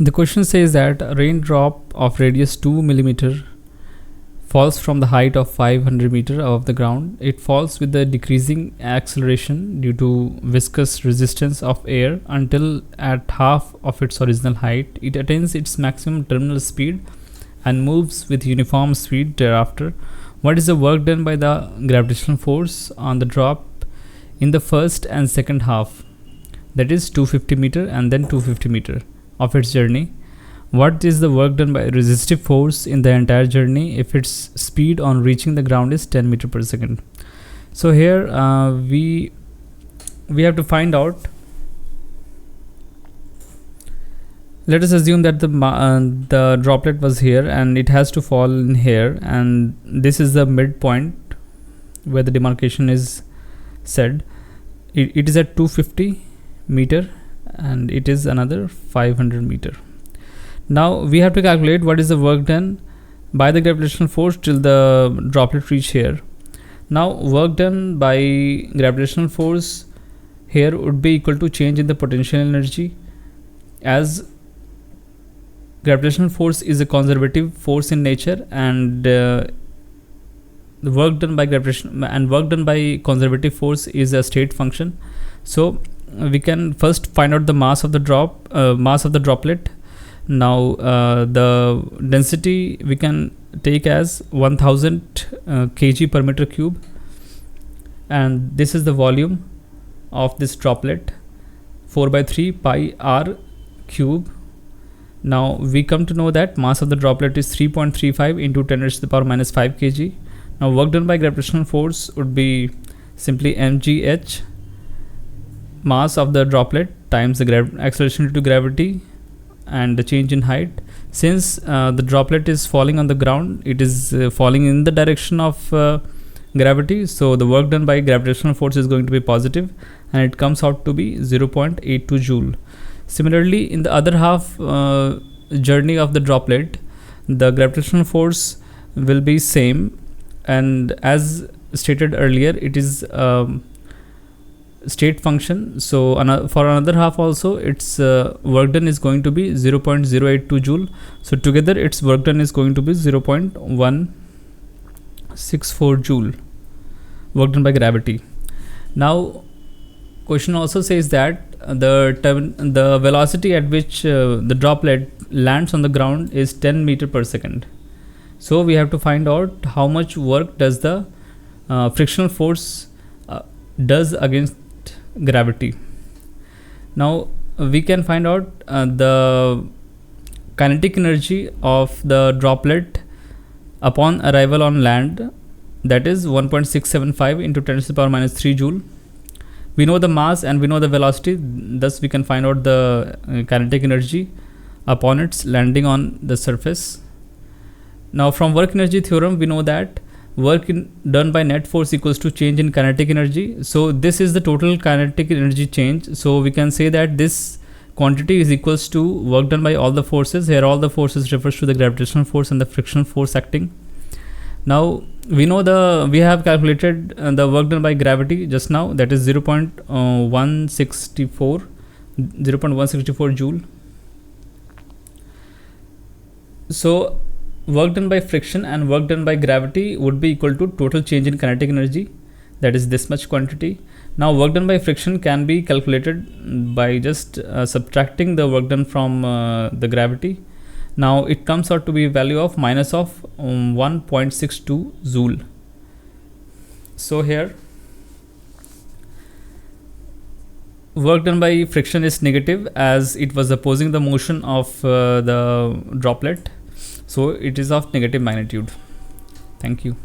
The question says that a raindrop of radius 2 millimeter falls from the height of 500 meter above the ground. It falls with the decreasing acceleration due to viscous resistance of air until at half of its original height it attains its maximum terminal speed and moves with uniform speed thereafter. What is the work done by the gravitational force on the drop in the first and second half, that is 250 meter and then 250 meter of its journey? What is the work done by resistive force in the entire journey if its speed on reaching the ground is 10 meter per second? So here we have to find out. Let us assume that the droplet was here and it has to fall in here, and this is the midpoint where the demarcation is said. It is at 250 meter and it is another 500 meter. Now we have to calculate what is the work done by the gravitational force till the droplet reach here. Now work done by gravitational force here would be equal to change in the potential energy, as gravitational force is a conservative force in nature, and the work done by gravitation and work done by conservative force is a state function. So we can first find out the mass of the droplet. Now the density we can take as 1000 kg per meter cube, and this is the volume of this droplet, 4/3 pi r cube. Now we come to know that mass of the droplet is 3.35 into 10 raised to the power minus 5 kg. Now work done by gravitational force would be simply mgh, mass of the droplet times the acceleration due to gravity and the change in height. Since the droplet is falling on the ground, it is falling in the direction of gravity, so the work done by gravitational force is going to be positive, and it comes out to be 0.82 joule. Similarly, in the other half journey of the droplet, the gravitational force will be same, and as stated earlier, it is state function. So for another half also, its work done is going to be 0.082 joule. So together its work done is going to be 0.164 joule work done by gravity. Now question also says that the velocity at which the droplet lands on the ground is 10 meter per second. So we have to find out how much work does the frictional force does against gravity. Now we can find out the kinetic energy of the droplet upon arrival on land, that is 1.675 into 10 to the power minus 3 joule. We know the mass and we know the velocity, thus we can find out the kinetic energy upon its landing on the surface. Now from work energy theorem we know that work done by net force equals to change in kinetic energy. So this is the total kinetic energy change. So we can say that this quantity is equals to work done by all the forces. Here all the forces refers to the gravitational force and the frictional force acting. Now we know we have calculated the work done by gravity just now, that is 0.164 joule. So work done by friction and work done by gravity would be equal to total change in kinetic energy, that is this much quantity. Now work done by friction can be calculated by just subtracting the work done from the gravity. Now it comes out to be a value of minus of 1.62 joule. So here work done by friction is negative as it was opposing the motion of the droplet. So it is of negative magnitude. Thank you.